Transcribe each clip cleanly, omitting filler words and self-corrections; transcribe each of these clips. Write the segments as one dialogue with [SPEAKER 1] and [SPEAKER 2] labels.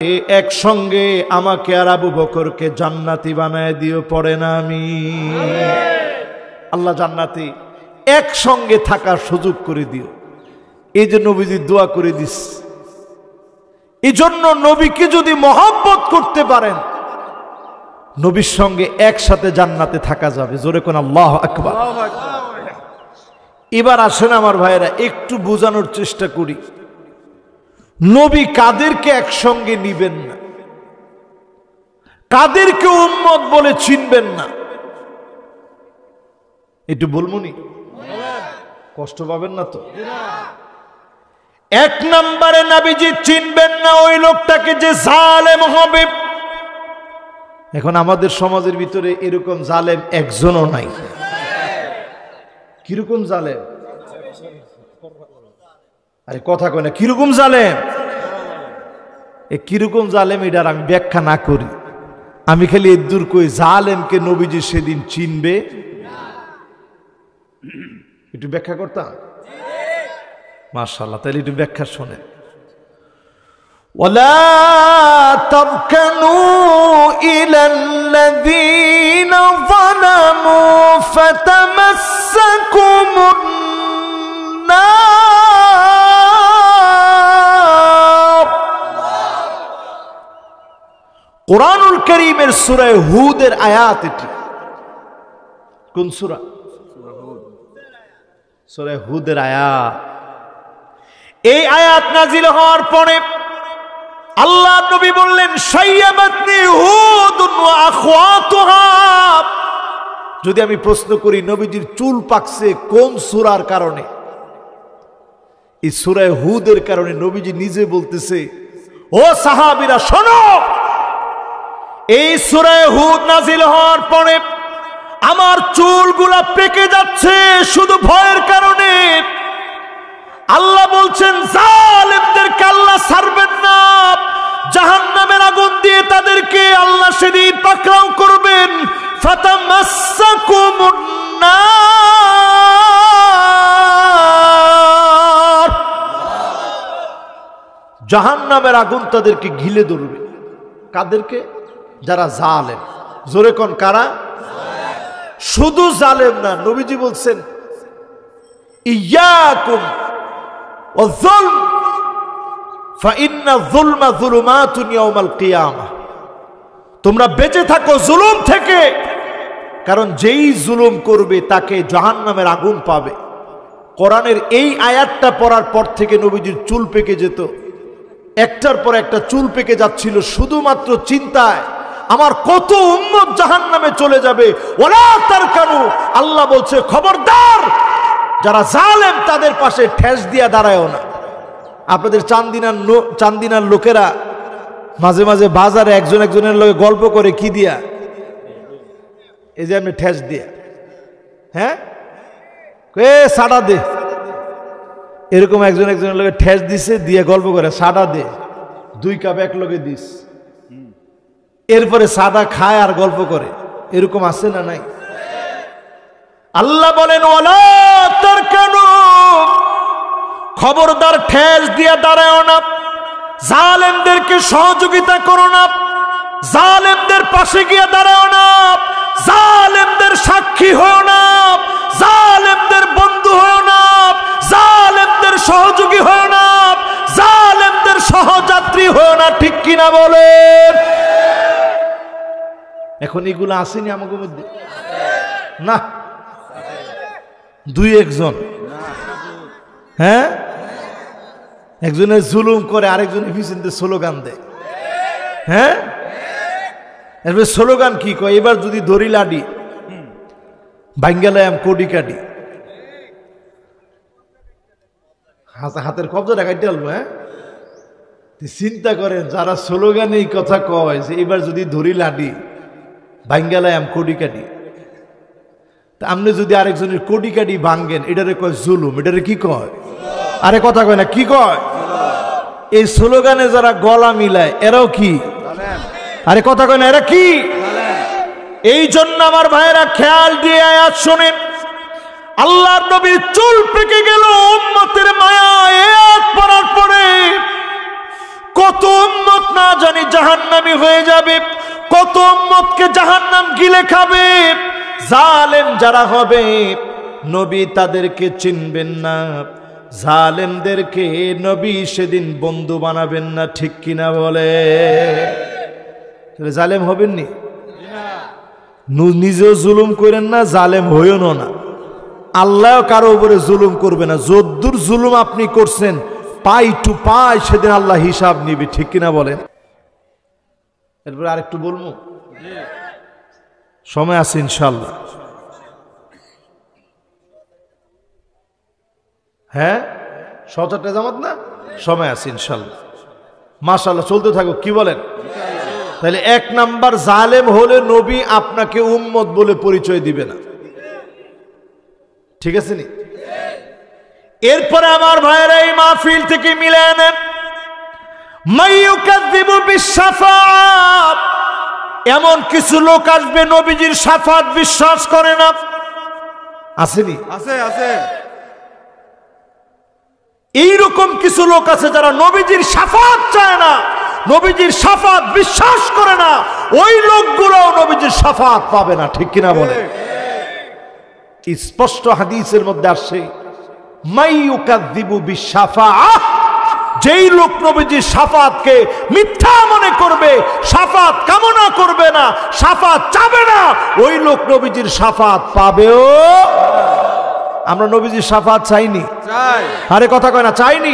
[SPEAKER 1] একসঙ্গে আমাকে আর আবু বকরকে জান্নাতি বানায় দিও, পড়ে না আমি আল্লাহ জান্নাতি একসঙ্গে থাকার সুযোগ করে দিও। এই যে নবীজি দোয়া করে দিস, এই জন্য নবীকে যদি মহব্বত করতে পারেন নবীর সঙ্গে একসাথে জান্নাতে থাকা যাবে। জোরে কোন আল্লাহু আকবার। এবার আসেন আমার ভাইরা, একটু বোঝানোর চেষ্টা করি নবী কাদেরকে একসঙ্গে নিবেন না, কাদেরকে উম্মত বলে চিনবেন না, একটু বলবনি, কষ্ট পাবেন না তো? এক নম্বরে নবীজি চিনবেন না ওই লোকটাকে যে জালেম হবে। এখন আমাদের সমাজের ভিতরে এরকম জালেম একজনও নাই। কিরকম জালেম? আরে কথা কয় না, কিরকম জালেম? এ কিরকম জালেম এটার আমি ব্যাখ্যা না করি, আমি খালি এদুর কই জালেমকে নবীজি সেদিন চিনবে, একটু ব্যাখ্যা করতাম। মাশাআল্লাহ, তাহলে একটু ব্যাখ্যা শোনেন। ওয়ালা তারকানু ইলাল্লাযীনা যালামু ফাতামাসসাকুমুন নার। কুরআনুল কারীমের সূরা হুদের আয়াত এটি। কোন সূরা? সূরা হুদের আয়াত। এই আয়াত নাজিল হওয়ার পরে আল্লাহ নবী বললেন শাইয়াবাতনি হুদুন ওয়া আখওয়াতুহা। যদি আমি প্রশ্ন করি নবীজির চুল পাকছে কোন সূরার কারণে? এই সূরা হুদের কারণে। নবীজি নিজে বলতেছে, ও সাহাবীরা শোনো, এই সূরা হুদ নাজিল হওয়ার পরে আমার চুলগুলা পেকে যাচ্ছে শুধু ভয়ের কারণে। আল্লাহ বলছেন জালেমদেরকে আল্লাহ ছাড়বেন না, জাহান্নামের আগুন দিয়ে তাদেরকে আল্লাহ সেদিন পাকড়াও করবেন। ফাতামাসসাকুমুন নার, জাহান্নামের আগুন তাদেরকে ঘিলে ধরবে। কাদেরকে? যারা জালেম। জোরে কোন কারা? শুধু জালেম না, নবীজি বলছেন ইয়াকুম ওয়ায-যুলম ফাইন্না যুলমা যুলুমাতুন ইয়াউমাল কিয়ামাহ। তোমরা বেঁচে থাকো জুলুম থেকে, কারণ যেই জুলুম করবে তাকে জাহান্নামের আগুন পাবে। কোরআনের এই আয়াতটা পড়ার পর থেকে নবীজির চুল পেকে যেত, একটার পর একটা চুল পেকে যাচ্ছিল শুধুমাত্র চিন্তায় আমার কত উম্মত জাহান্নামে চলে যাবে। ওয়ালা তারকানু, আল্লাহ বলছে খবরদার যারা জালেম তাদের পাশে ঠেস দিয়া দাঁড়ায়ও না। আপনাদের চান্দিনার লোকেরা মাঝে মাঝে বাজারে একজন একজনের লগে গল্প করে কি দিয়া? এই যে আমি ঠেস দিয়া, হ্যাঁ এ সাড়া দে, এরকম একজন একজনের লগে ঠেস দিছে দিয়ে গল্প করে সাড়া দে, 2 কাপ এক লগে দিস, এরপরে সাদা খায় আর গল্প করে। এরকম আছে না নাই? আল্লাহ বলেন ওয়ালা তারকানু, খবরদার ঠেস দিয়া দাঁড়াও না, জালেমদেরকে সহযোগিতা করো না, জালেমদের পাশে গিয়ে দাঁড়াও না, জালেমদের সাক্ষী হও না, জালেমদের বন্ধু হও না, জালেমদের সহযোগী হও না, জালেমদের সহযাত্রী হও না। ঠিক কিনা বলেন? এখন এগুলো আসেনি আমাদের মধ্যে না? 2-1 জন, হ্যাঁ, একজনের জুলুম করে আরেকজনের পিছনে স্লোগান দেয়, হ্যাঁ। এরপরে স্লোগান কি কয়? এবার যদি ধরি লাডি বাঙ্গালায়াম কোডি কাটি, হাতের কবজা কাটতে আলবো। হ্যাঁ, চিন্তা করেন যারা স্লোগান এই কথা কয় যে এবার যদি ধরি লাডি বাঙ্গালায়াম কোডি কাটি, তা আপনি যদি আরেকজনের কোডি কাটি ভাঙ্গেন, এটারে কয় জুলুম। এটারে কি কয়? আরে কথা কয় না, কি কয়? এই স্লোগানে যারা গলা মিলায় এরাও কি? আরে কথা কয় না, এরা কি? এই জন্য আমার ভাইয়েরা খেয়াল দিয়ে আয়াত শোনেন। আল্লাহর নবীর চুল পেকে গেল উম্মতের মায়া আয়াত পড়ার পরে কত উম্মত না জানি জাহান্নামী হয়ে যাবে, কত উম্মতকে জাহান্নাম গিলে খাবে। জালেম যারা হবে নবী তাদেরকে চিনবেন না, জালেমদেরকে নবী সেদিন বন্ধু বানাবেন না, ঠিক কিনা বলে? জালেম হবেন নি? নিজেও জুলুম করেন না, জালেম হইও না। আল্লাহ কারো উপরে জুলুম করবে না। যদ্দুর জুলুম আপনি করছেন পাই টু পাই সেদিন আল্লাহ হিসাব নিবে, ঠিক কিনা বলেন? এরপরে আরেকটু বলবো, সময় আছে ইনশাল্লাহ। হ্যাঁ, ৭:০০ জামাত না, সময় আছে ইনশাল্লাহ। মাশাআল্লাহ, চলতে থাকো, কি বলেন? তাহলে ১ নাম্বার, জালেম হলে নবী আপনাকে উম্মত বলে পরিচয় দিবে না, ঠিক আছে নি? এরপরে আমার ভাইয়েরা এই মাহফিল থেকে মিলে নেন, মাইয়ুকাযযিবু বিশ-শাফাআত, এমন কিছু লোক আসবে নবীজির শাফাত বিশ্বাস করে না। আসেনি?
[SPEAKER 2] আছে আছে।
[SPEAKER 1] এইরকম কিছু লোক আছে যারা নবীজির শাফাত চায় না, নবীজির শাফাত বিশ্বাস করে না। ওই লোকগুলোও নবীজির শাফাত পাবে না, ঠিক কিনা বলে? স্পষ্ট হাদিসের মধ্যে আসছে, মাইয়ুকাযযিবু বিশ-শাফাআহ, যেই লোক নবীজির শাফাতকে মিথ্যা মনে করবে, শাফাত কামনা করবে না, শাফাত চাবে না, ওই লোক নবীজির শাফাত পাবেও। আমরা নবীজির শাফাত চাইনি?
[SPEAKER 2] চাই।
[SPEAKER 1] আরে কথা কয় না, চাইনি?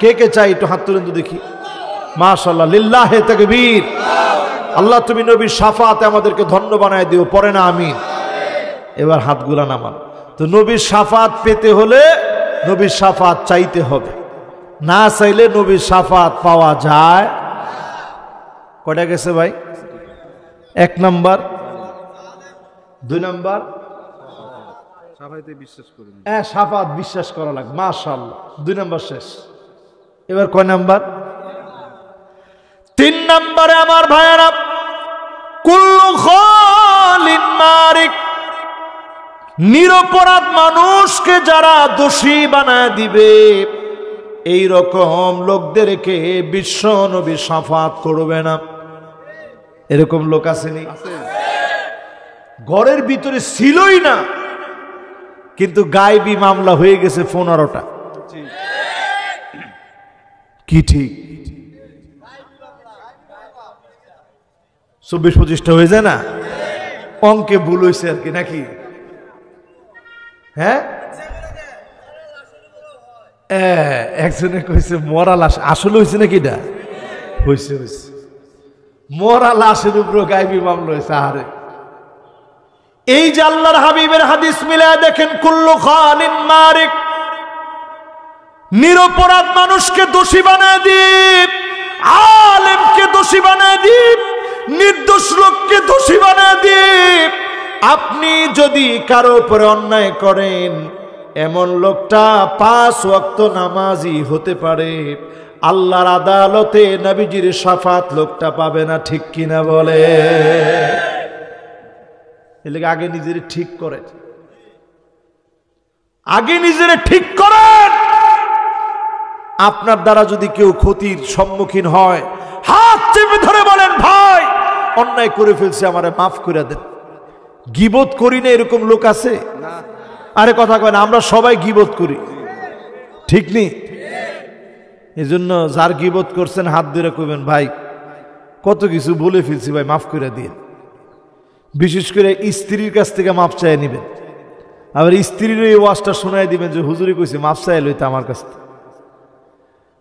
[SPEAKER 1] কে কে চাই একটু হাত তুলেন তো দেখি। মাশাআল্লাহ, লিল্লাহে তাকবীর। আল্লাহ তুমি নবীর শাফাতে আমাদেরকে ধন্য বানায় দিও, পরে না আমিন। এবার হাতগুলা নামান। তো নবীর শাফাত পেতে হলে নবীর শাফাত চাইতে হবে, না চাইলে নবীর শাফাত পাওয়া যায়। কয়টা গেছে ভাই? ১ নাম্বার, ২ নাম্বার,
[SPEAKER 2] শাফাতে বিশ্বাস করি না।
[SPEAKER 1] হ্যাঁ, শাফাত বিশ্বাস করা লাগবে, মাশাআল্লাহ। ২ নাম্বার শেষ। এবার কয় নাম্বার? ৩ নাম্বারে আমার ভাইয়েরা, কুল্লু খালিন মারিক, নিরপরাধ মানুষকে যারা দোষী বানায় দিবে, এই রকম লোকদেরকে বিশ্ব নবী শাফাত করবে না। এরকম লোক আসেনি? ঘরের ভিতরে ছিলই না, কিন্তু গায়েবী মামলা হয়ে গেছে ১৫টা। কি ঠিক? ২৪-২৫টা হয়ে যায় না? অঙ্কে ভুল হয়েছে আর কি, নাকি? হ্যাঁ, একজনে কইছে মরা লাশ, আসলে হয়েছে নাকি? এটা হয়েছে, হয়েছে। মরা লাশের উপর গায়েবী মামলা হয়েছে। আরে এই যে আল্লাহর হাবিবের হাদিস মিলায় দেখেন, কুল্লু খালিন মারিক, নিরপরাধ মানুষকে দোষী বানায় দিপ, আলেমকে দোষী বানায় দিপ, নির্দোষ লোককে দোষী বানায় দিপ। আপনি যদি কারো উপরে অন্যায় করেন, এমন লোকটা ৫ ওয়াক্ত নামাজি হতে পারে, আল্লাহর আদালতে নবীজির শাফাত লোকটা পাবে না, ঠিক কিনা বলে? এলাকা আগে নিজের ঠিক করেন, আগে নিজের ঠিক করেন। আপনার দ্বারা যদি কেউ ক্ষতির সম্মুখীন হয়, হাত চেপে ধরে বলেন, ভাই অন্যায় করে ফেলছে, আমারে মাফ করে দেন। গীবত করি না এরকম লোক আছে? আরে কথা কয় না, আমরা সবাই গীবত করি, ঠিক নেই? এই জন্য যার গীবত করছেন হাত ধরে কইবেন, ভাই কত কিছু বলে ফেলছি, ভাই মাফ করে দিন। বিশেষ করে স্ত্রীর কাছ থেকে মাফ চাই নিবেন, আবার স্ত্রীর এই ওয়াজটা শোনাই দিবেন যে হুজুরি কইছে মাফ চাই লইতে আমার কাছ থেকে।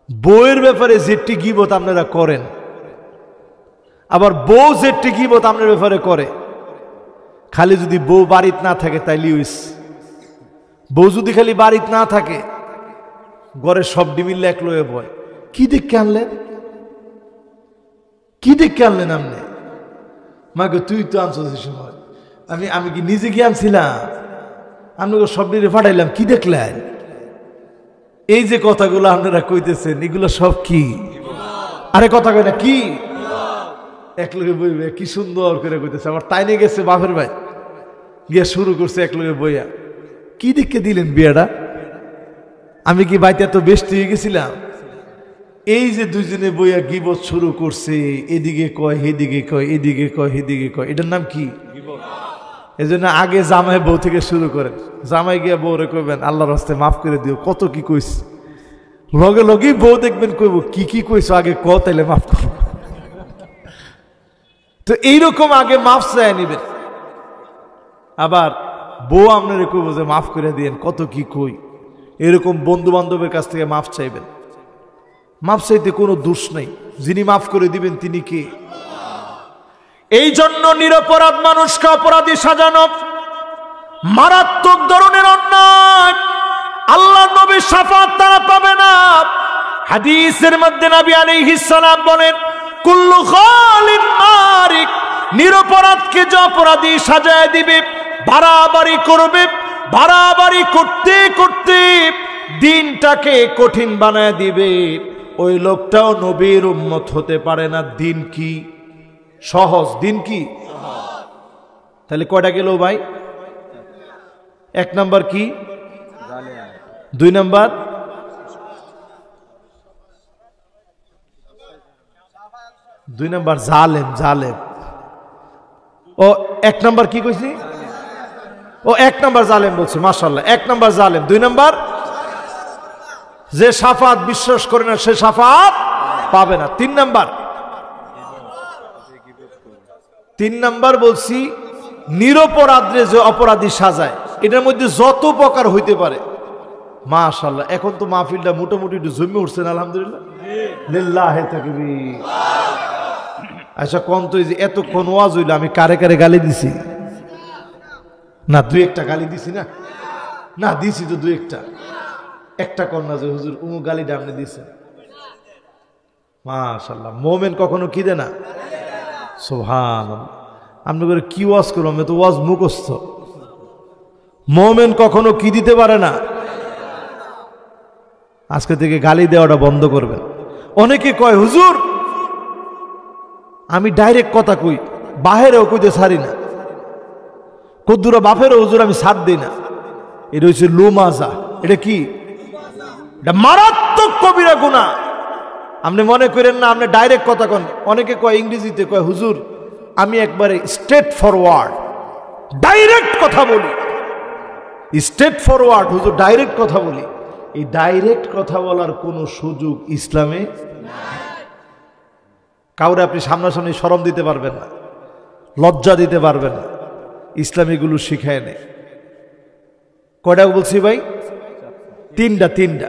[SPEAKER 1] বউয়ের ব্যাপারে যেটি গীবত আপনারা করেন, আবার বউ যেটি গীবত আপনার ব্যাপারে করে, খালি যদি বউ বাড়িতে না থাকে তাইলে হইছে। বউ যদি খালি বাড়িতে না থাকে, ঘরে সব ডিমিল্লা এক লয়ে বয়, কি দেখে আনলেন, কি দেখে আনলেন আপনি? মাকে তুই তো আনছিস সময়, আমি কি নিজে গিয়ে আনছিলাম? আপনাকে সব ডিরে ফাটাইলাম, কি দেখলেন? এই যে কথাগুলো আপনারা কইতেছেন, এগুলো সব কি? আরে কথা কয় না, কি এক লোকে বইবে, কি সুন্দর করে কইতেছে। আবার তাই নিয়ে গেছে বাপের ভাই, গিয়ে শুরু করছে এক লোকে বইয়া, কি দেখে দিলেন বিয়াটা? আমি কি বাইতে এত বেস্ট হয়ে গেছিলাম? এই যে দুইজনে বইয়া গিবত শুরু করছে, এদিকে কয় এদিকে কয়, এদিকে কয় এদিকে কয়, এটার নাম কি? এই জন্য আগে জামাই বউ থেকে শুরু করেন। জামাই গিয়া বউরে কইবেন আল্লাহর রাস্তায় মাফ করে দিও, কত কি কইস, লগে লগেই বউ দেখবেন কইব কি কি কইছো আগে ক, তাইলে মাফ করো। তো এইরকম আগে মাফ চাই নিবেন। আবার বউ আপনারে কইব যে মাফ করে দিয়েন, কত কি কই, এরকম বন্ধু বান্ধবের কাছ থেকে মাফ চাইবেন। মাফ চাইতে কোনো দোষ নেই, যিনি মাফ করে দিবেন তিনি কে? এই জন্য নিরপরাধ মানুষকে অপরাধী সাজানো মারাত্মক ধরনের অন্যায়। আল্লাহ নবীর শাফাত তারা পাবে না। হাদিসের মধ্যে নবী আলাইহিস সালাম বলেন, কুল্লু খালিন মারিক, নিরপরাধকে যে অপরাধী সাজায় দিবে, বাড়াবাড়ি করবে, বাড়াবাড়ি করতে করতে দিনটাকে কঠিন বানায় দিবে, ওই লোকটাও নবীর উম্মত হতে পারে না। দিন কি সহজ? দিন কি? তাহলে কয়টা গেল ভাই? এক নাম্বার কি? দুই নাম্বার জালেম। জালেম ও এক নাম্বার কি কইছি? ও এক নাম্বার জালেম বলছি, মাশাআল্লাহ। এক নাম্বার জালেম। দুই নাম্বার যে শাফাত বিশ্বাস করে না সে শাফাত পাবে না। তিন নাম্বার বলছি নিরপরাধে যে অপরাধী সাজায়, এটার মধ্যে যত প্রকার হইতে পারে। মাশাআল্লাহ, এখন তো মাহফিলটা মোটামুটি একটু জমে উঠছেন, আলহামদুলিল্লাহ, লিল্লাহি তাকবীর। আচ্ছা কোন তো এই যে এতক্ষণ ওয়াজ হইল, আমি কারে কারে গালি দিছি? না দুই একটা গালি দিছি না? না দিছি তো দুই একটা। একটা কন্যা যে হুজুর উমু গালি ডামনে দিছে। মাশাআল্লাহ, মোমেন কখনো কি দেয় না? সুবহানাল্লাহ। আপনি করে কি ওয়াজ করবো? আমি তো ওয়াজ মুখস্থ। মোমেন কখনো কি দিতে পারে না। আজকে থেকে গালি দেওয়াটা বন্ধ করবেন। অনেকে কয় হুজুর আমি ডাইরেক্ট কথা কই, বাহিরেও কইতে ছাড়ি না, কদ্দুরা বাপেরও হুজুর আমি ছাড় দিই না। এটা হচ্ছে লুমাজা। এটা কি? এটা মারাত্মক কবিরা গুনাহ। আপনি মনে করেন না আপনি ডাইরেক্ট কথা কন। অনেকে কয় ইংরেজিতে কয় হুজুর আমি একবারে স্ট্রেট ফরওয়ার্ড, ডাইরেক্ট কথা বলি। স্ট্রেট ফরওয়ার্ড হুজুর, ডাইরেক্ট কথা বলি। এই ডাইরেক্ট কথা বলার কোনো সুযোগ ইসলামে কাউরে আপনি সামনাসামনি শরম দিতে পারবেন না, লজ্জা দিতে পারবেন না। ইসলাম এগুলো শিখায় নেই। কয়টা বলছি ভাই? তিনটা।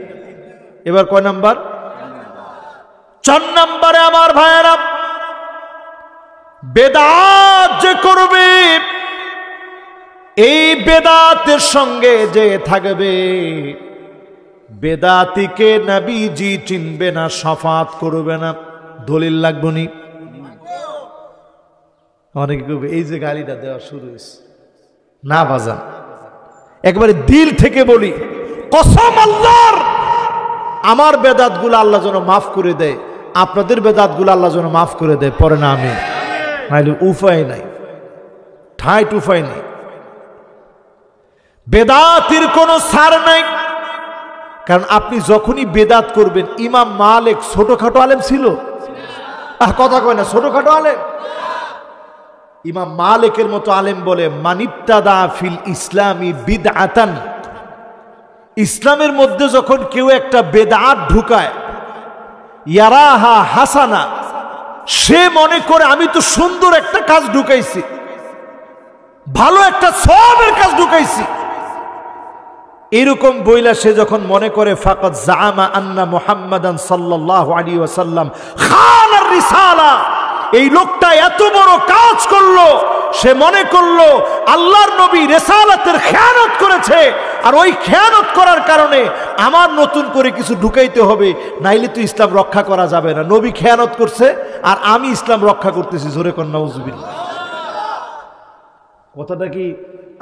[SPEAKER 1] এবার কয় নাম্বার? 4 নম্বরে আমার ভাইয়েরা, বেদাত যে করবে, এই বেদাতের সঙ্গে যে থাকবে, বেদাতিকে নবীজি চিনবে না, শাফাত করবে না। দলিল লাগবে নি? অনেকে কবে এই যে গালিটা দেওয়া শুরু হয়েছে। না বাজান, একবারে দিল থেকে বলি, কসম আল্লাহর, আমার বেদাতগুলো আল্লাহ যেন মাফ করে দেয়, আপনাদের বেদাতগুলো আল্লাহ যেন মাফ করে দেয়। পরে না আমি নাইলে উপায় নাই, ঠাইট উপায় নেই। বেদাতির কোনো ছাড় নাই। কারণ আপনি যখনই বেদাত করবেন, ইমাম মালিক ছোটখাটো আলেম ছিল? কথা কয় না, ছোটখাটো আলেম। ইমাম মালিকের মতো আলেম বলে, মানিবতাদা ফিল ইসলামি বিদআতান, ইসলামের মধ্যে যখন কেউ একটা বেদাত ঢুকায়, ইয়ারাহা হাসানা, সে মনে করে আমি তো সুন্দর একটা কাজ ঢুকাইছি, ভালো একটা সওয়াবের কাজ ঢুকাইছি, এরকম বইলা সে যখন মনে করে, ফাকাদ জাআমা আন্না মুহাম্মাদান সাল্লাল্লাহু আলাইহি ওয়াসাল্লাম খানার রিসালা, এই লোকটা এত বড় কাজ করলো, সে মনে করলো আল্লাহর নবী রিসালাতের খেয়ানত করেছে, আর ওই খেয়ানত করার কারণে আমার নতুন করে কিছু ঢুকাইতে হবে, নাইলে তো ইসলাম রক্ষা করা যাবে না। নবী খেয়ানত করছে আর আমি ইসলাম রক্ষা করতেছি। জোরে কর নাউজুবিল্লাহ। কথাটা কি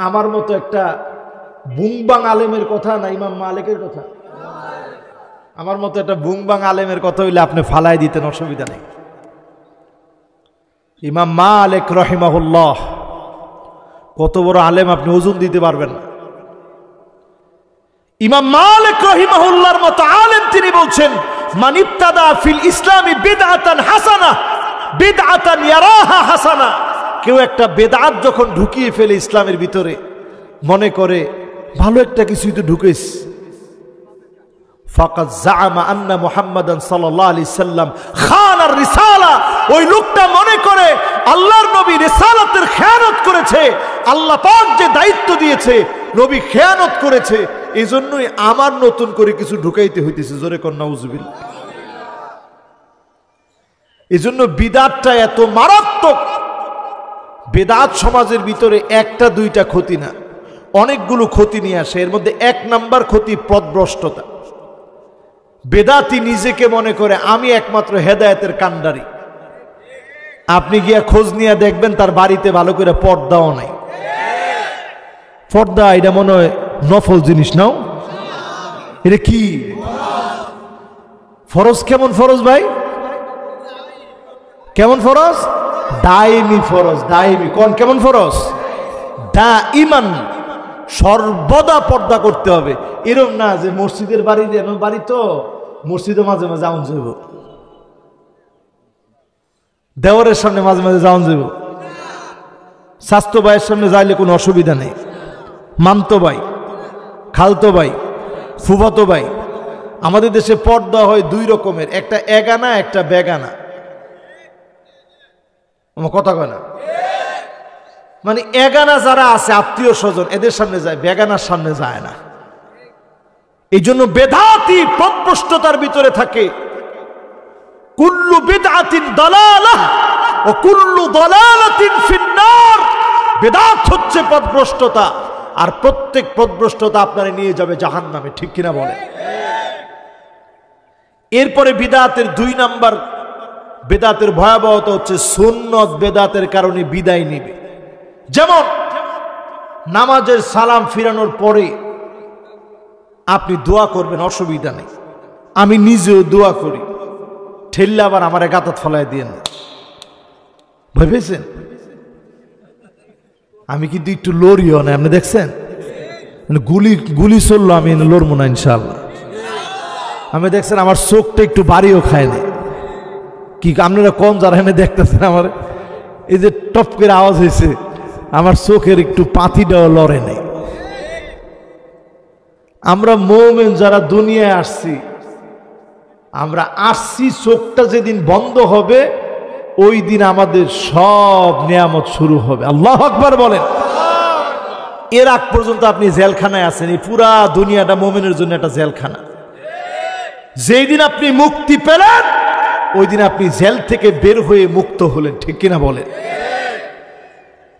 [SPEAKER 1] আমার মতো একটা বুংবাং আলেমের কথা না ইমাম মালিকের কথা? আমার মতো একটা বুংবাং আলেমের কথা হইলে আপনি ফালাই দিতেন, অসুবিধা নেই। ইমাম মালিক রহিমাহুল্লাহ কত বড় আলেম আপনি ওজন দিতে পারবেন না। ইমাম মালিক রহিমাহুল্লাহর মতো আলেম তিনি বলছেন, মান ইবতাদা ফিল ইসলামি বিদআতান হাসানা বিদআতান ইয়ারাহা হাসানা, কেউ একটা বেদাত যখন ঢুকিয়ে ফেলে ইসলামের ভিতরে, মনে করে ভালো একটা কিছুই তো ঢুকেছে, ফাকাদ জাআমা আন্না মুহাম্মাদান সাল্লাল্লাহু আলাইহি সাল্লাম খানার রিসালা, ওই লোকটা মনে করে আল্লাহর নবী রিসালাতের খেয়ানত করেছে, আল্লাহ পাক যে দায়িত্ব দিয়েছে নবী খেয়ানত করেছে, এজন্যই আমার নতুন করে কিছু ঢুকাইতে হইতেছে। জোরে কর নাউজুবিল্লাহ। এজন্য বিদআতটা এত মারাত্মক। বেদাত সমাজের ভিতরে একটা দুইটা ক্ষতি না, অনেকগুলো ক্ষতি নিয়ে আসে। এর মধ্যে এক নাম্বার ক্ষতি পথভ্রষ্টতা। বেদাতি নিজেকে মনে করে আমি একমাত্র হেদায়েতের কান্ডারি। আপনি গিয়া খোঁজ নিয়ে দেখবেন তার বাড়িতে ভালো করে পর্দাও নাই। পর্দা এটা মনে হয় নফল জিনিস নাও, এটা কি ফরজ? কেমন ফরজ ভাই? কেমন ফরজ? দাইমি ফরজ। দাইমি কোন? কেমন ফরজ? দাইমান, সর্বদা পর্দা করতে হবে। এরকম না যে মসজিদের বাড়ি তো মসজিদে মাঝে মাঝে যাওন যাইব, দেওয়ারের সামনে মাঝে মাঝে যাওন যাইব, স্বাস্থ্য ভাইয়ের সামনে যাইলে কোনো অসুবিধা নেই, মামতো ভাই, খালতো ভাই, ফুফাতো ভাই। আমাদের দেশে পর্দা হয় দুই রকমের, একটা এগানা একটা বেগানা। আমার কথা কয় না? মানে এগানা যারা আছে আত্মীয় স্বজন এদের সামনে যায়, বেগানার সামনে যায় না। এই জন্য বেদাতি পথভ্রষ্টতার ভিতরে থাকে। কুল্লু বিদআতিন দালালাহ ওয়া কুল্লু দালালাতিন ফিন্নার। বেদাত হচ্ছে পথভ্রষ্টতা, আর প্রত্যেক পথভ্রষ্টতা আপনারে নিয়ে যাবে জাহান্নামে। ঠিক কিনা বলে? এরপরে বিদআতের দুই নাম্বার বেদাতের ভয়াবহতা হচ্ছে সুন্নত বেদাতের কারণে বিদায় নেবে। যেমন নামাজের সালাম ফিরানোর পরে আপনি দোয়া করবেন, অসুবিধা নেই, আমি নিজেও দোয়া করি, ঠেললে আবার আমার গাতাত ফলায় দিয়ে না। ভেবেছেন? আমি কিন্তু একটু লড়িও না, আপনি দেখছেন গুলি চললো, আমি লড়বো না ইনশাল্লাহ। আমি দেখছেন আমার চোখটা একটু বাড়িও খায় না। কি আপনারা কম যারা এনে দেখতেছেন, আমার এই যে টপ করে আওয়াজ হয়েছে, আমার চোখের একটু পাতিটাও লড়ে নেই। আমরা মুমিন যারা দুনিয়ায় আসছি, আমরা আসছি, চোখটা যেদিন বন্ধ হবে ওই দিন আমাদের সব নিয়ামত শুরু হবে। আল্লাহু আকবার বলেন। এর আগ পর্যন্ত আপনি জেলখানায় আছেন, এই পুরা দুনিয়াটা মুমিনের জন্য একটা জেলখানা। যেই দিন আপনি মুক্তি পেলেন ওই দিন আপনি জেল থেকে বের হয়ে মুক্ত হলেন। ঠিক কিনা বলেন?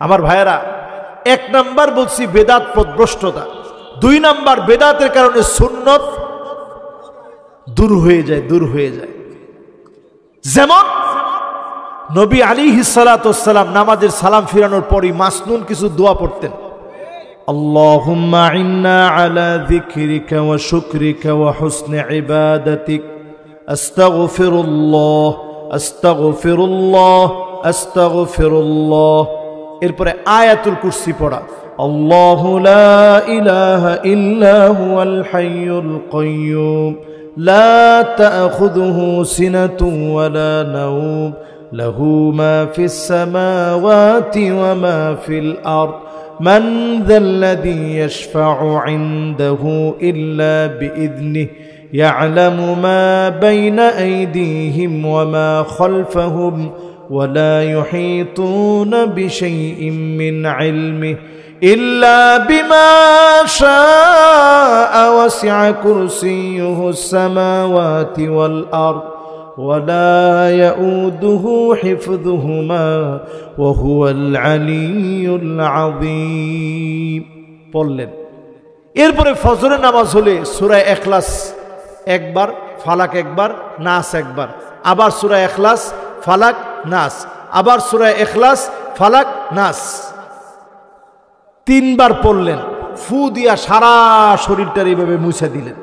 [SPEAKER 1] আমার ভাইয়েরা, এক নাম্বার বলছি বেদাত পথভ্রষ্টতা, দুই নাম্বার বেদাতের কারণে সুন্নত দূর হয়ে যায়। যেমন নবী আলাইহিস সালাতু ওয়াস সালাম নামাজের সালাম ফিরানোর পরই মাসনুন কিছু দোয়া পড়তেন। আল্লাহুম্মা ইন্না আলা যিকরিকা ওয়া শুকরিকা ওয়া হুসনি ইবাদাতিক আস্তাগফিরুল্লাহ আস্তাগফিরুল্লাহ আস্তাগফিরুল্লাহ। এরপরে আয়াতুল কুরসি পড়া, আল্লাহু লা ইলাহা ইল্লা হুয়াল হাইয়ুল কাইয়্যুম লা তাখুযুহু সিনাতুন ওয়া লা নাওম লাহু মা ফিস সামাওয়াতি ওয়া মা ফিল আরদ মান যাল্লাযী ইয়াশফা'ু 'ইনদাহু ইল্লা বিইذনিহি ইয়া'লামু মা বাইনা আইদিহিম ওয়া মা খালফাহুম ওয়া লা ইউহীতুনা বিশাইইন মিন 'ইলমিহি ইল্লা বিমা শাআ ওয়াসি'a কুরসিয়্যুহুস সামাওয়াতি ওয়াল আরদ ওয়া লা ইয়াউদুহু হিফযুহুমা ওয়া হুয়াল আলিয়্যুল আযীম পড়লেন। এরপরে ফজরের নামাজ হলে সূরা ইখলাস একবার, ফালাক একবার, নাস একবার, আবার সূরা ইখলাস, ফালাক, নাস, আবার সূরা ইখলাস, ফালাক, নাস, তিনবার পড়লেন। ফু দিয়া সারা শরীরটার এইভাবে মুছে দিলেন।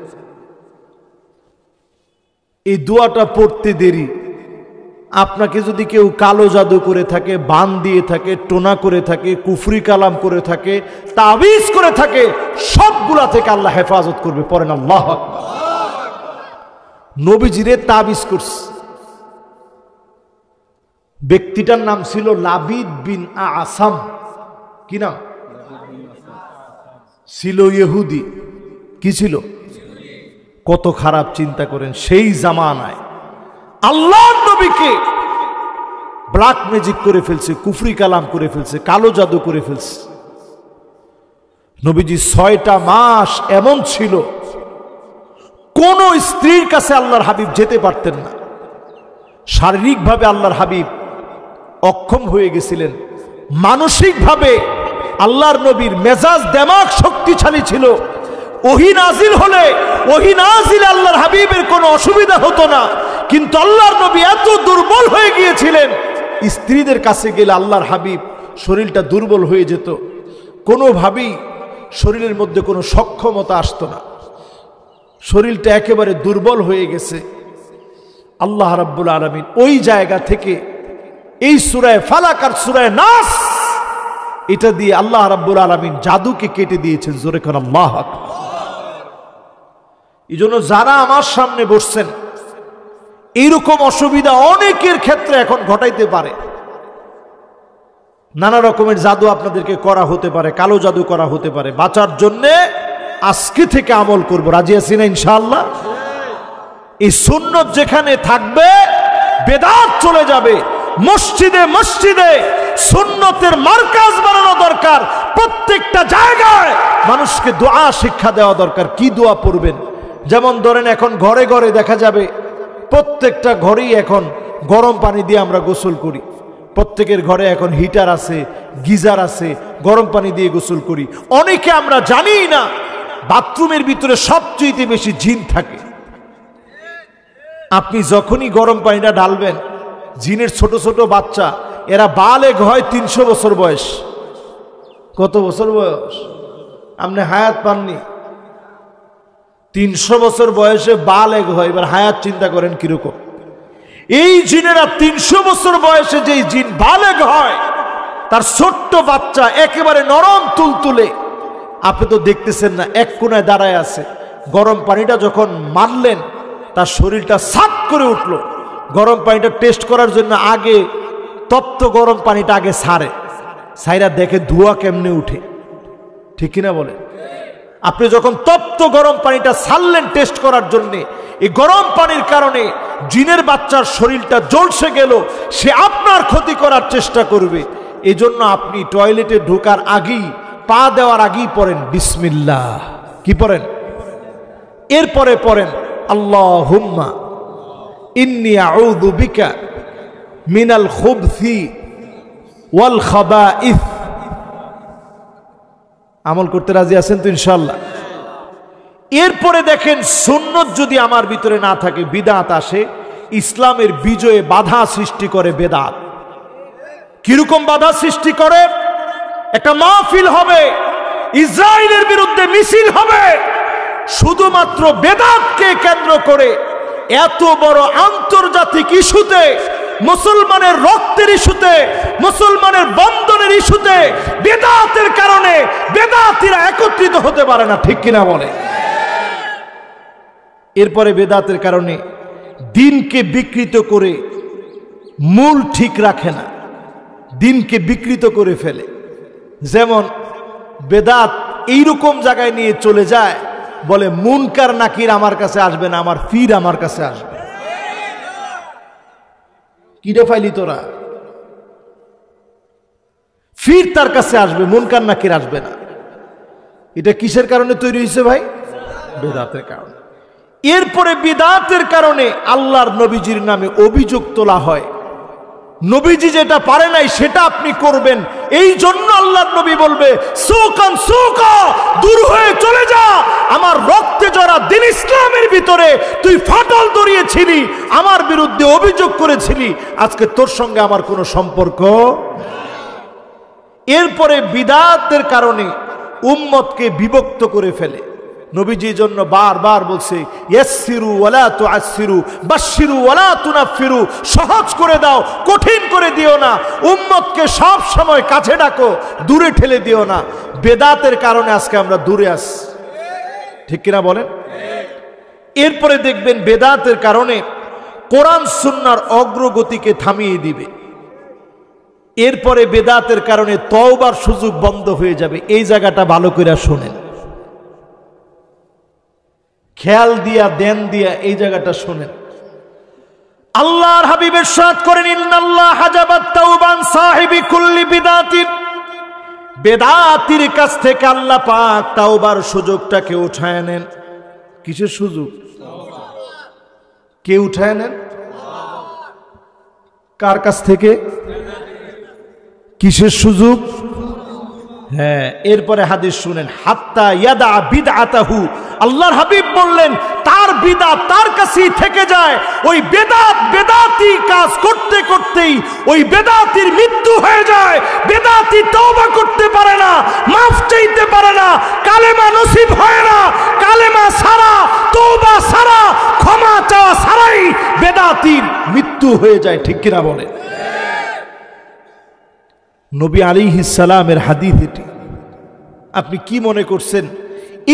[SPEAKER 1] এই দোয়াটা পড়তে দেরি। আপনাকে যদি কেউ কালো জাদু করে থাকে, বান দিয়ে থাকে, টোনা করে থাকে, কুফরি কালাম করে থাকে, তাবিজ করে থাকে, সবগুলা থেকে আল্লাহ হেফাজত করবে। পড়েন আল্লাহু আকবার। নবীজিরে তাবিজ করছে। ব্যক্তিটার নাম ছিল লাবিদ বিন আসাম। কি নাম ছিল? ইহুদি। কি ছিল? কত খারাপ চিন্তা করেন। সেই জামানায় আল্লাহর নবীকে ব্ল্যাক ম্যাজিক করে ফেলছে, কুফরি কালাম করে ফেলছে, কালো জাদু করে ফেলছে। নবীজি 6টা মাস এমন ছিল, কোন স্ত্রীর কাছে আল্লাহর হাবিব যেতে পারতেন না। শারীরিকভাবে আল্লাহর হাবিব অক্ষম হয়ে গেছিলেন, মানসিকভাবে আল্লাহর নবীর মেজাজ দেমাগ শক্তিশালী ছিল। ওহী নাজিল হলে ওহী নাজিল আল্লাহর হাবিবের কোনো অসুবিধা হতো না, কিন্তু আল্লাহর নবী এত দুর্বল হয়ে গিয়েছিলেন, স্ত্রীদের কাছে গেলে আল্লাহর হাবিব শরীরটা দুর্বল হয়ে যেত, কোনোভাবেই শরীরের মধ্যে কোনো সক্ষমতা আসতো না, শরীরটা একেবারে দুর্বল হয়ে গেছে। আল্লাহ রাব্বুল আলামিন ওই জায়গা থেকে এই সূরায়ে ফালাক আর সূরায়ে নাস, এটা দিয়ে আল্লাহ রাব্বুল আলামিন জাদুকে কেটে দিয়েছেন। জোরে করে আল্লাহু আকবার। এজন্য যারা আমার সামনে বসছেন, এইরকম অসুবিধা অনেকের ক্ষেত্রে এখন ঘটাইতে পারে। নানা রকমের জাদু আপনাদেরকে করা হতে পারে, কালো জাদু করা হতে পারে। বাঁচার জন্যে আজকে থেকে আমল করব। রাজি আছি না ইনশাআল্লাহ? এই সুন্নত যেখানে থাকবে বেদাত চলে যাবে। মসজিদে মসজিদে সুন্নতের মার্কাজ বানানো দরকার। প্রত্যেকটা জায়গায় মানুষকে দোয়া শিক্ষা দেওয়া দরকার। কি দোয়া পড়বেন? যেমন ধরেন এখন ঘরে ঘরে দেখা যাবে, প্রত্যেকটা ঘরেই এখন গরম পানি দিয়ে আমরা গোসল করি। প্রত্যেকের ঘরে এখন হিটার আছে, গিজার আছে, গরম পানি দিয়ে গোসল করি। অনেকে আমরা জানি না বাথরুমের ভিতরে সবচেয়ে বেশি জিন থাকে। আপনি যখনই গরম পানিটা ঢালবেন, জিনের ছোট ছোট বাচ্চা, এরা বালেগ হয় 300 বছর বয়স। কত বছর বয়স? আপনি হায়াত পাননি, 300 বছর বয়সে বালেগ হয়। এবার হায়াত চিন্তা করেন কিরকম। এই জিনেরা 300 বছর বয়সে যেই জিন বালেগ হয়, তার ছোট্ট বাচ্চা একেবারে নরম তুলতুলে, আপনি তো দেখতেছেন না, এক কোনায় দাঁড়ায় আছে। গরম পানিটা যখন মারলেন, তার শরীরটা সাত করে উঠল। গরম পানিটা টেস্ট করার জন্য আগে তপ্ত গরম পানিটা আগে ছাড়ে, ছাইরা দেখে ধোঁয়া কেমনে উঠে। ঠিক কিনা বলে? আপনি যখন তপ্ত গরম পানিটা ছাড়লেন টেস্ট করার জন্য, এই গরম পানির কারণে জিনের বাচ্চার শরীরটা জ্বলসে গেল, সে আপনার ক্ষতি করার চেষ্টা করবে। এজন্য আপনি টয়লেটে ঢোকার আগেই, পা দেওয়ার আগেই পড়েন বিসমিল্লাহ। কি পড়েন? এরপরে পড়েন আল্লাহুম্মা ইন্নী আউযু বিকা মিনাল খুবসি ওয়াল খাবাইস। আমল করতে রাজি আছেন তো ইনশাআল্লাহ? এরপরে দেখেন, সুন্নত যদি আমার ভিতরে না থাকে, বিদআত আসে। ইসলামের বিজয়ে বাধা সৃষ্টি করে বেদাত। কিরকম বাধা সৃষ্টি করে? একটা মাহফিল হবে, ইসরায়েলের বিরুদ্ধে মিছিল হবে, শুধুমাত্র বেদাতকে কেন্দ্র করে। এত বড় আন্তর্জাতিক ইস্যুতে, মুসলমানের রক্তের ইস্যুতে, মুসলমানের বন্ধনের ইস্যুতে বেদাতের কারণে বেদাতীরা একত্রিত হতে পারে না। ঠিক কিনা বলে? এরপরে বেদাতের কারণে দিনকে বিকৃত করে মূল ঠিক রাখে না, দিনকে বিকৃত করে ফেলে। যেমন বেদাত এইরকম জায়গায় নিয়ে চলে যায়, বলে মুনকার নাকির আমার কাছে আসবে না, আমার পীর আমার কাছে আসবে। কিরে ফাইলি তোরা? পীর তার কাছে আসবে, মুনকার নাকির আসবে না। এটা কিসের কারণে তৈরি হয়েছে ভাই? বেদাতের কারণে। এরপরে বিদআতের কারণে আল্লাহর নবীজির নামে অভিযোগ তোলা হয়। নবীজি যেটা পারে নাই সেটা আপনি করবেন, এই জন্য আল্লাহর নবী বলবে সুকান সুকা, দূর হয়ে চলে যা। আমার রক্তে জড়া দ্বীন ইসলামের ভিতরে তুই ফাটল ধরিয়েছিলি, আমার বিরুদ্ধে অভিযোগ করেছিলি, আজকে তোর সঙ্গে আমার কোনো সম্পর্ক। এরপরে বিদআতের কারণে উম্মতকে বিভক্ত করে ফেলে। নবীজির জন্য বারবার বলছে ইয়াসসিরু ওয়ালা তুআসসিরু, বাশশিরু ওয়ালা তুনাফফিরু, সহজ করে দাও, কঠিন করে দিও না। উম্মতকে সব সময় কাছে ডাকো, দূরে ঠেলে দিও না। বেদাতের কারণে আজকে আমরা দূরে আসি। ঠিক কিনা বলেন? এরপরে দেখবেন বেদাতের কারণে কোরআন সুন্নাহর অগ্রগতিকে থামিয়ে দিবে। এরপরে বেদাতের কারণে তওবার সুযোগ বন্ধ হয়ে যাবে। এই জায়গাটা ভালো করে শুনেন, খেয়াল দিয়া দেন দিয়া এই জায়গাটা শুনেন। আল্লাহর হাবিব ইরশাদ করেন, ইন্নাল্লাহ হাজাবাত তাওবান সাহিবি কুল্লি বিদাতিন। বেদাতির কাছ থেকে আল্লাহ পাক তাওবার সুযোগটাকে উঠায় নেন। কিসের সুযোগ? কে উঠায় নেন? কার কাছ থেকে? কিসের সুযোগ? হ্যাঁ, এরপরে হাদিস শুনেন, হাত্তা ইয়াদা বিদআতাহু। আল্লাহর হাবিব বললেন তার বিদআত তার কাছেই থেকে যায়। ওই বেদাতি কাজ করতে করতেই ওই বেদাতির মৃত্যু হয়ে যায়। বেদাতি তওবা করতে পারে না, মাফ চাইতে পারে না, কালেমা নসিব হয় না। কালেমা ছাড়া, তওবা ছাড়া, ক্ষমা চাওয়া ছাড়াই বেদাতির মৃত্যু হয়ে যায়। ঠিক কিনা বলে? নবী আলাইহিস সালামের হাদিস এটি। আপনি কি মনে করছেন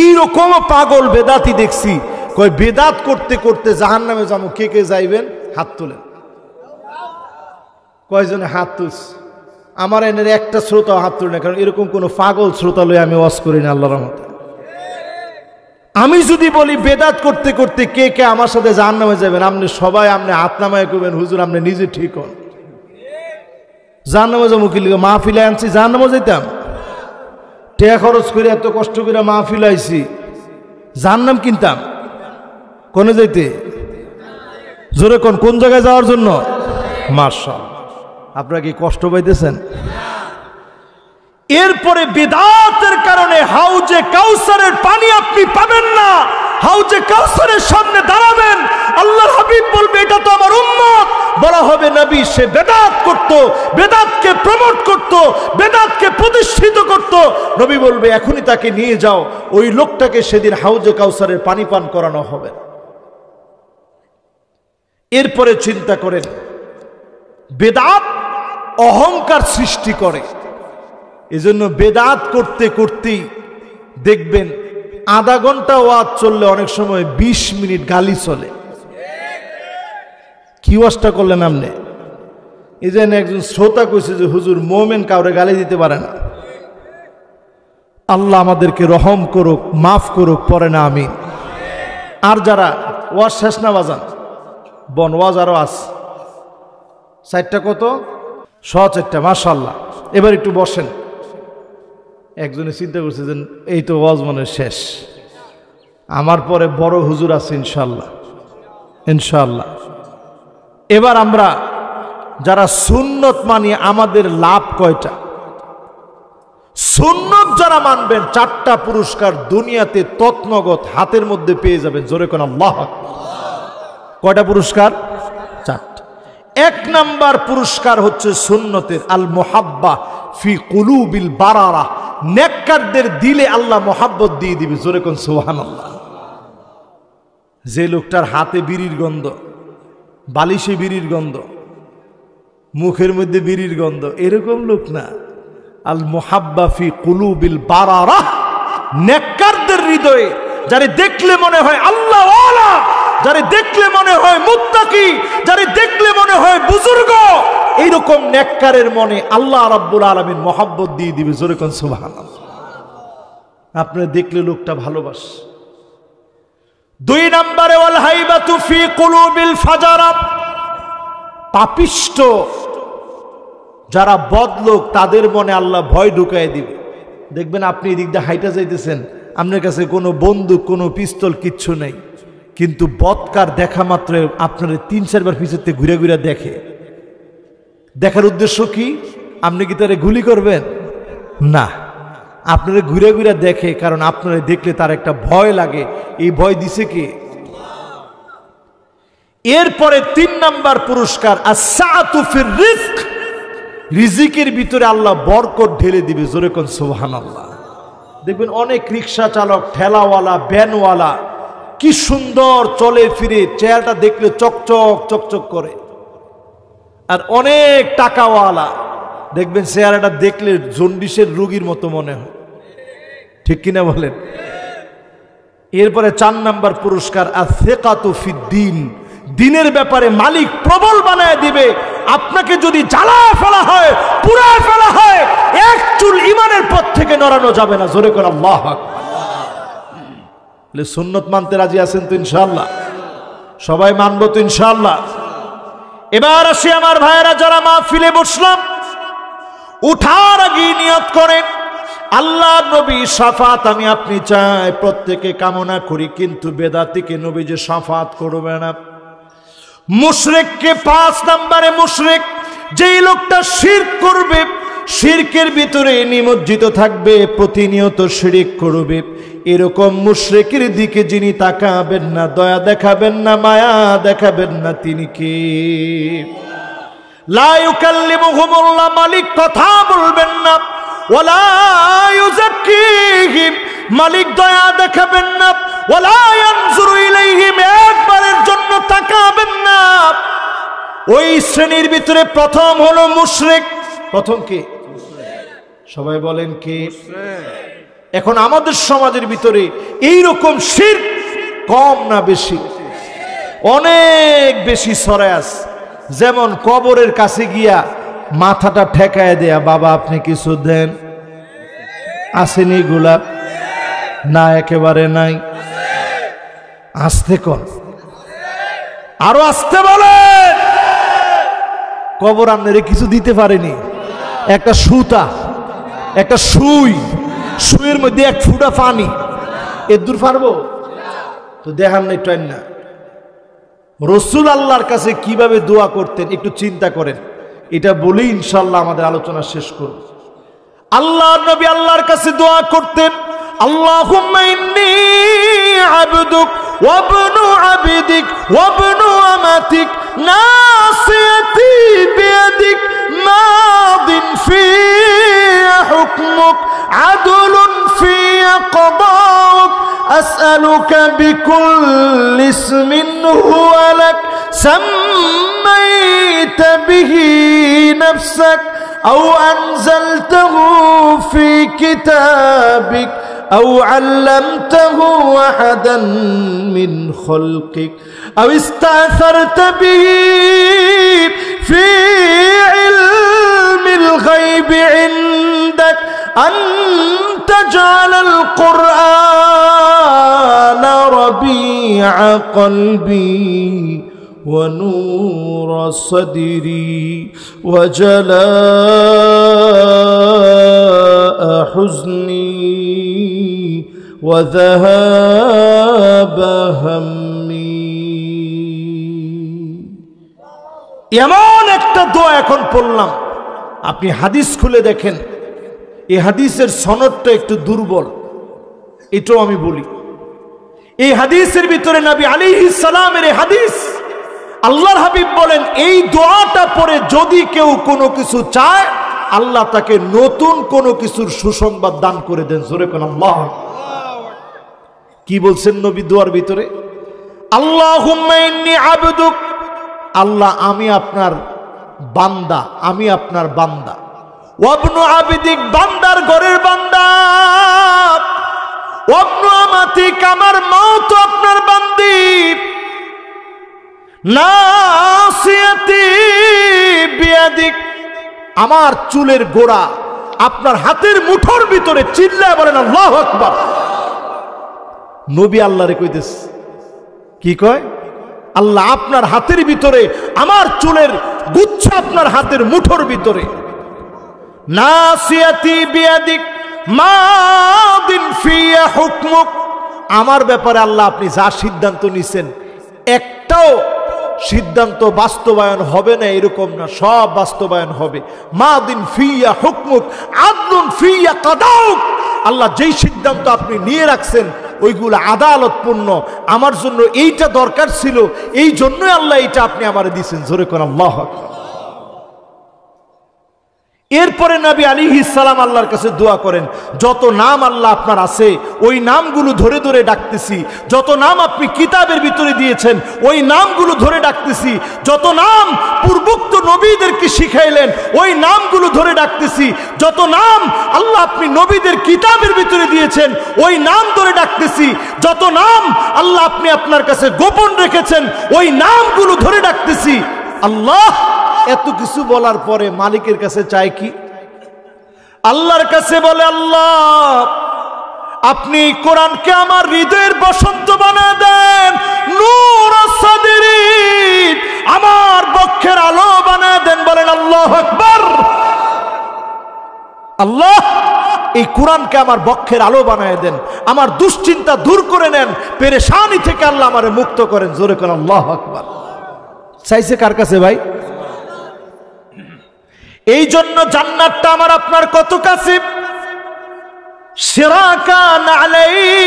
[SPEAKER 1] এইরকম পাগল বেদাতি দেখছি? কয় বেদাত করতে করতে জাহান্নামে যাবো। কে কে যাইবেন? হাত তোলেন। কয়জনে হাত তুলস? আমার এনের একটা শ্রোতা হাত তুলে না, কারণ এরকম কোনো পাগল শ্রোতা লয়ে আমি ওয়াজ করি না আল্লাহর রহমতে। আমি যদি বলি বেদাত করতে করতে কে কে আমার সাথে জাহান্নামে যাবেন, আপনি সবাই আপনি হাত নামায় করবেন, হুজুর আপনি নিজে ঠিক হন। জাহান্নামে যাবো কি লিগে? মাহফিলে আনছি জাহান্নামে যেতাম? টাকা খরচ করে এত কষ্ট করে মাহফিল আইছি, জাহান্নাম কিনতাম কোনে যাইতে? জোরে কোন জায়গায় যাওয়ার জন্য? মাশাআল্লাহ, আপনারা কি কষ্ট পাইতেছেন? এরপরে বেদাতের কারণে হাউজে কাউসারের পানি আপনি পাবেন না। হাউজে কাউসারের সামনে দাঁড়াবেন, আল্লাহর হাবিব বলবে এটা তো আমার উম্মত। বলা হবে নবী সে বেদাত করত, বেদাতকে প্রমোট করত, বেদাতকে প্রতিষ্ঠিত করত। নবী বলবে এখনই তাকে নিয়ে যাও, ওই লোকটাকে সেদিন হাউজে কাউসারের পানি পান করানো হবে। এরপরে চিন্তা করেন, বেদাত অহংকার সৃষ্টি করে। এজন্য বেদাত করতে করতেই দেখবেন আধা ঘন্টা ওয়াজ চললে অনেক সময় 20 মিনিট গালি চলে। কি ওয়াজটা করলেন আপনি? এই জন্য একজন শ্রোতা কইছে যে হুজুর মোমেন কাউরে গালি দিতে পারে না। আল্লাহ আমাদেরকে রহম করুক, মাফ করুক, পরে না আমিন। আর যারা ওয়াজ শেষ না বাজান বন, ওয়াজ আরো আস 4টা কত? 4টা, মাশাআল্লাহ। এবার একটু বসেন। একজনে চিন্তা করছে যে এই তো ওয়াজ মনে শেষ, আমার পরে বড় হুজুর আছে ইনশাআল্লাহ, ইনশাআল্লাহ। এবার আমরা যারা সুন্নত মানি আমাদের লাভ কয়টা? সুন্নত যারা মানবেন 4টা পুরস্কার দুনিয়াতে তৎনগত হাতের মধ্যে পেয়ে যাবেন। জোরে কোন আল্লাহু আকবার। কয়টা পুরস্কার? 4টা। 1 নাম্বার পুরস্কার হচ্ছে সুন্নতের আল মুহাব্বা ফি কুলুবিল বারারা। নেককারদের দিলে আল্লাহ মোহাব্বত দিয়ে দিবে। জোরে কোন সুবহানাল্লাহ। যে লোকটার হাতে বিড়ির গন্ধ, বালিশে বিড়ির গন্ধ, মুখের মধ্যে বিড়ির গন্ধ, এরকম লোক না। আল মুহাব্বা ফি কুলুবিল বারারা, নেককারদের হৃদয়ে যারে দেখলে মনে হয় আল্লাহ ওয়ালা, যারে দেখলে মনে হয় মুত্তাকি, যারে দেখলে মনে হয় বুজুর্গ, এইরকম নেককারের মনে আল্লাহ রাব্বুল আলামিন মোহাব্বত দিয়ে দিবে। জোরে কোন সুবহানাল্লাহ। আপনারা দেখলে লোকটা ভালোবাসে। 2 নম্বরে ওয়াল হাইবাতু ফি কুলুবিল ফাজারা, পাপিষ্ট যারা বদলোক তাদের মনে আল্লাহ ভয় ঢুকায় দিবে। দেখবেন আপনি এদিক দিয়ে হাইটা যাইতেছেন, আপনার কাছে কোনো বন্দুক, কোনো পিস্তল কিচ্ছু নেই, কিন্তু বদকার দেখা মাত্র আপনার 3-4 বার পিছতে ঘুরে ঘুরে দেখে। দেখার উদ্দেশ্য কি? আপনি কি তারে গুলি করবেন? না, আপনারা ঘুরে ঘুরে দেখে, কারণ আপনারা দেখলে তার একটা ভয় লাগে। এই ভয় দিছে কে? এরপরে 3 নাম্বার পুরস্কার আস-সাআতু ফির রিজক, রিজিকের ভিতরে আল্লাহ বরকত ঢেলে দিবে। জোরে কোন সুবহানাল্লাহ। দেখবেন অনেক রিকশা চালক, ঠেলাওয়ালা, ভ্যানওয়ালা কি সুন্দর চলে ফিরে, চেহারাটা দেখলে চকচক চকচক করে। আর অনেক টাকাওয়ালা দেখবেন চেহারাটা দেখলে জন্ডিসের রোগীর মতো মনে হয়। ঠিক কিনা বলেন? এরপরে 4 নাম্বার পুরস্কার আস-সিকাতু ফিদ-দীন, দিনের ব্যাপারে মালিক প্রবল বানায় দিবে। আপনাকে যদি জ্বালায় ফেলা হয়, পুড়ায় ফেলা হয়, এক চুল ইমানের পথ থেকে নড়ানো যাবে না। জোরে করে আল্লাহু আকবার। সুন্নত মানতে রাজি আছেন তো ইনশাআল্লাহ? সবাই মানবো তো ইনশাআল্লাহ? এবার আসি আমার ভাইয়েরা, যারা মাহফিলে বসলাম, উঠার আগে নিয়ত করেন আল্লাহ নবী শাফাত আমি আপনি চাই, প্রত্যেকে কামনা করি, কিন্তু বেদাতিকে নবী যে শাফাত করবে না। মুশরিককে 5 নম্বরে মুশরিক, যেই লোকটা শিরক করবে, শিরকের ভিতরে নিমজ্জিত থাকবে, প্রতিনিয়ত শিরক করবে, এরকম মুশরিকের দিকে যিনি তাকাবেন না, দয়া দেখাবেন না, মায়া দেখাবেন না, তিনি কে? লা ইউকাল্লিমুহুমুল্লাহ, মালিক কথা বলবেন না। ওয়ালা ইউযাক্কিহিম, মালিক দয়া দেখাবেন না। ওয়ালা ইয়ানজুরু ইলাইহিম, একবারের জন্য তাকাবেন না। ওই শ্রেণীর ভিতরে প্রথম হলো মুশরিক। প্রথম কে? সবাই বলেন কে? এখন আমাদের সমাজের ভিতরে এই রকম শিরক কম না বেশি? অনেক বেশি ছড়ায় আছে। যেমন কবরের কাছে গিয়া মাথাটা ঠেকায় দেয়া, বাবা আপনি কিছু দেন, আসেনি গোলাপ? না, একেবারে নাই। আস্তে কর, আরো আসতে বলেন। কবর আপনারে কিছু দিতে পারেনি, একটা সুতা, একটা সুই, সুইয়ের মধ্যে 1 ফুটা পানি, এর দূর পারবো তো? দেখান নাই টাইম না। রসুল আল্লাহর কাছে কিভাবে দোয়া করতেন একটু চিন্তা করেন। এটা বলেই ইনশাআল্লাহ আমাদের আলোচনা শেষ করব। আল্লাহর নবী আল্লাহর কাছে দোয়া করতেন, আল্লাহুম্মা ইন্নী আবদুক ওয়া ইবনু আবদিক ওয়া ইবনু আমাতিক নাসিয়াতি বিয়াদিক মাদিন ফিয়া হুকমুক আদলুন ফিয়া কদাউক আসআলুকা বিকুল্লি ইসমিন হুয়া লাক সাম্মাইতা বিহি নাফসাক আও আনজালতাহু ফি কিতাবিক أو علمته أحدا من خلقك أو استأثرت به في علم الغيب عندك أن تجعل القرآن ربيع قلبي ونور صدري وجلاء حزني وذهاب همي। এমন একটা দোয়া এখন পড়লাম, আপনি হাদিস খুলে দেখেন, এই হাদিসের সনদটা একটু দুর্বল, এটাও আমি বলি। এই হাদিসের ভিতরে নবী আলাইহিস সালামের হাদিস, আল্লাহর হাবিব বলেন, এই দোয়াটা পড়ে যদি কেউ কোনো কিছু চায়, আল্লাহ তাকে নতুন কোনো কিছুর সুসংবাদ দান করে দেন। জোরে কোন আল্লাহ। কি বলছেন নবী দোয়ার ভিতরে? আল্লাহুম্মা ইন্নী আবদুক, আল্লাহ আমি আপনার বান্দা, আমি আপনার বান্দা। ওয়া ইবনু আবদিক, বান্দার ঘরের বান্দা। ওয়া ইবনু আমাতিক, আমার মাও তো আপনার বান্দি। নাসিয়াতি বিয়াদিক, আমার চুলের গোড়া আপনার হাতের মুঠোর ভিতরে। চিল্লায় বলেন আল্লাহু আকবার। নবী আল্লাহরে কইতেছ, কি কয়? আল্লাহ আপনার হাতের ভিতরে, আমার চুলের গুচ্ছ আপনার হাতের মুঠোর ভিতরে। নাসিয়াতি বিয়াদিক মাদিন ফিয়া হুকমুক, আমার ব্যাপারে আল্লাহ আপনি যা সিদ্ধান্ত নিছেন একটাও সিদ্ধান্ত বাস্তবায়ন হবে না এরকম না, সব বাস্তবায়ন হবে। মাদিন ফিয়া হুকমুক আদলুন ফিয়া কাদাউক, আল্লাহ যেই সিদ্ধান্ত আপনি নিয়ে রাখছেন ওইগুলো আদালতপূর্ণ। আমার জন্য এইটা দরকার ছিল, এই জন্যই আল্লাহ এইটা আপনি আমারে দিয়েছেন। জোরে কোন আল্লাহু আকবার। এরপরে নবী আলাইহিস সালাম আল্লাহর কাছে দোয়া করেন, যত নাম আল্লাহ আপনার আছে ওই নামগুলো ধরে ধরে ডাকতেছি, যত নাম আপনি কিতাবের ভিতরে দিয়েছেন ওই নামগুলো ধরে ডাকতেছি, যত নাম পূর্বোক্ত নবীদেরকে শিখাইলেন ওই নামগুলো ধরে ডাকতেছি, যত নাম আল্লাহ আপনি নবীদের কিতাবের ভিতরে দিয়েছেন ওই নাম ধরে ডাকতেছি, যত নাম আল্লাহ আপনি আপনার কাছে গোপন রেখেছেন ওই নামগুলো ধরে ডাকতেছি। আল্লাহ এত কিছু বলার পরে মালিকের কাছে চায় কি? আল্লাহর কাছে বলে, আল্লাহ আপনি কোরআনকে আমার হৃদয়ের বসন্ত বানায় দেন, নূর সাদরি, আমার বক্ষের আলো বানায় দেন। বলেন আল্লাহু আকবার। আল্লাহ এই কোরআনকে আমার বক্ষের আলো বানায় দেন, আমার দুশ্চিন্তা দূর করে নেন, পেরেশানি থেকে আল্লাহ আমারে মুক্ত করেন। জোরে করেন আল্লাহু আকবার। চাইছে কার কাছে ভাই? এই জন্য জান্নাতটা আমার আপনার কত কাছে। শিরাকান আলাইহি,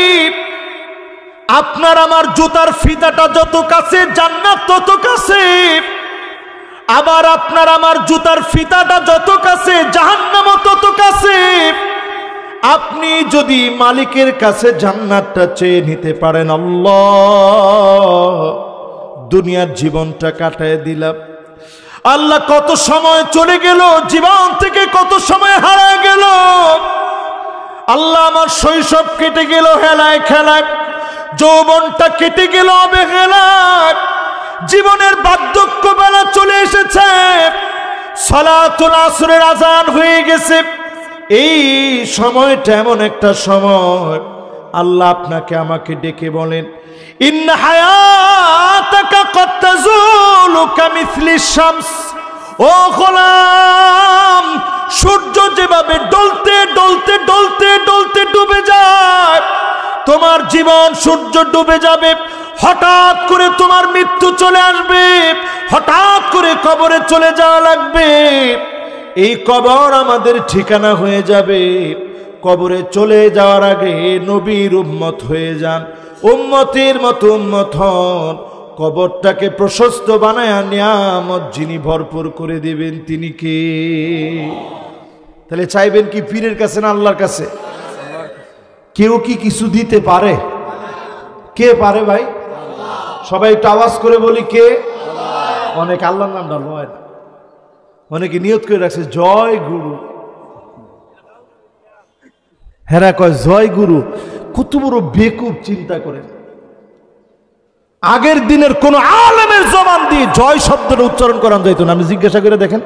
[SPEAKER 1] আপনার আমার জুতার ফিতাটা যত কাছে জান্নাত তত কাছে। আবার আপনার আমার জুতার ফিতাটা যত কাছে জাহান্নামও তত কাছে। আপনি যদি মালিকের কাছে জান্নাতটা চেয়ে নিতে পারেন, আল্লাহ দুনিয়ার জীবনটা কাটায় দিলাম। আল্লাহ কত সময় চলে গেল, জীবন থেকে কত সময় হারায় গেল। আল্লাহ আমার শৈশব কেটে গেল হেলায় খেলায়, যৌবনটা কেটে গেল অবহেলায়, জীবনের বার্ধক্য বেলা চলে এসেছে, সালাতুল আসরের আজান হয়ে গেছে। এই সময়টা এমন একটা সময় আল্লাহ আপনাকে আমাকে ডেকে বলেন, ইন্না হায়াতাকা কদ তাজুলু কামিসলিশ শামস। ও গোলাম, সূর্য যেভাবে ডলতে ডলতে ডলতে ডলতে ডুবে যায়, তোমার জীবন সূর্য ডুবে যাবে। হঠাৎ করে তোমার মৃত্যু চলে আসবে, হঠাৎ করে কবরে চলে যাওয়া লাগবে। এই কবর আমাদের ঠিকানা হয়ে যাবে। কবরে চলে যাওয়ার আগে নবীর উম্মত হয়ে যান, উম্মতের মতো উম্মত হন। কবরটাকে প্রশস্ত বানায় নিয়ামত যিনি ভরপুর করে দিবেন তিনি কে? তাহলে চাইবেন কি পীরের কাছে না আল্লাহর কাছে? কেউ কি কিছু দিতে পারে? কে পারে ভাই? সবাই একটু আওয়াজ করে বলি কে? অনেক আল্লাহর নাম ডাল হয় না, অনেকে নিয়ত করে রাখছে জয় গুরু। হেরা কয় জয় গুরু, কত বড় বেকুব চিন্তা করেন। আগের দিনের কোন আলেমের জবান দিয়ে জয় শব্দটা উচ্চারণ করানো যাইতো না। আমি জিজ্ঞাসা করে দেখেন,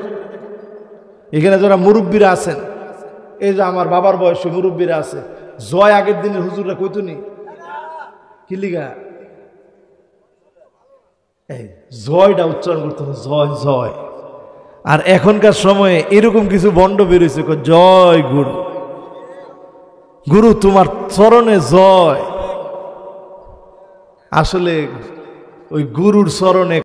[SPEAKER 1] এখানে যারা মুরব্বীরা আছেন, এই যে আমার বাবার বয়সী মুরব্বীরা আছে, জয় আগের দিনের হুজুররা কইতো নি? কি লিগা? এই জয়টা উচ্চারণ করতে হবে, জয় জয়। আর এখনকার সময়ে এরকম কিছু বন্ড বেরোইছে, জয় গুরু, গুরু তোমার চরণে জয়। আসলে ওই গুরুর চরণে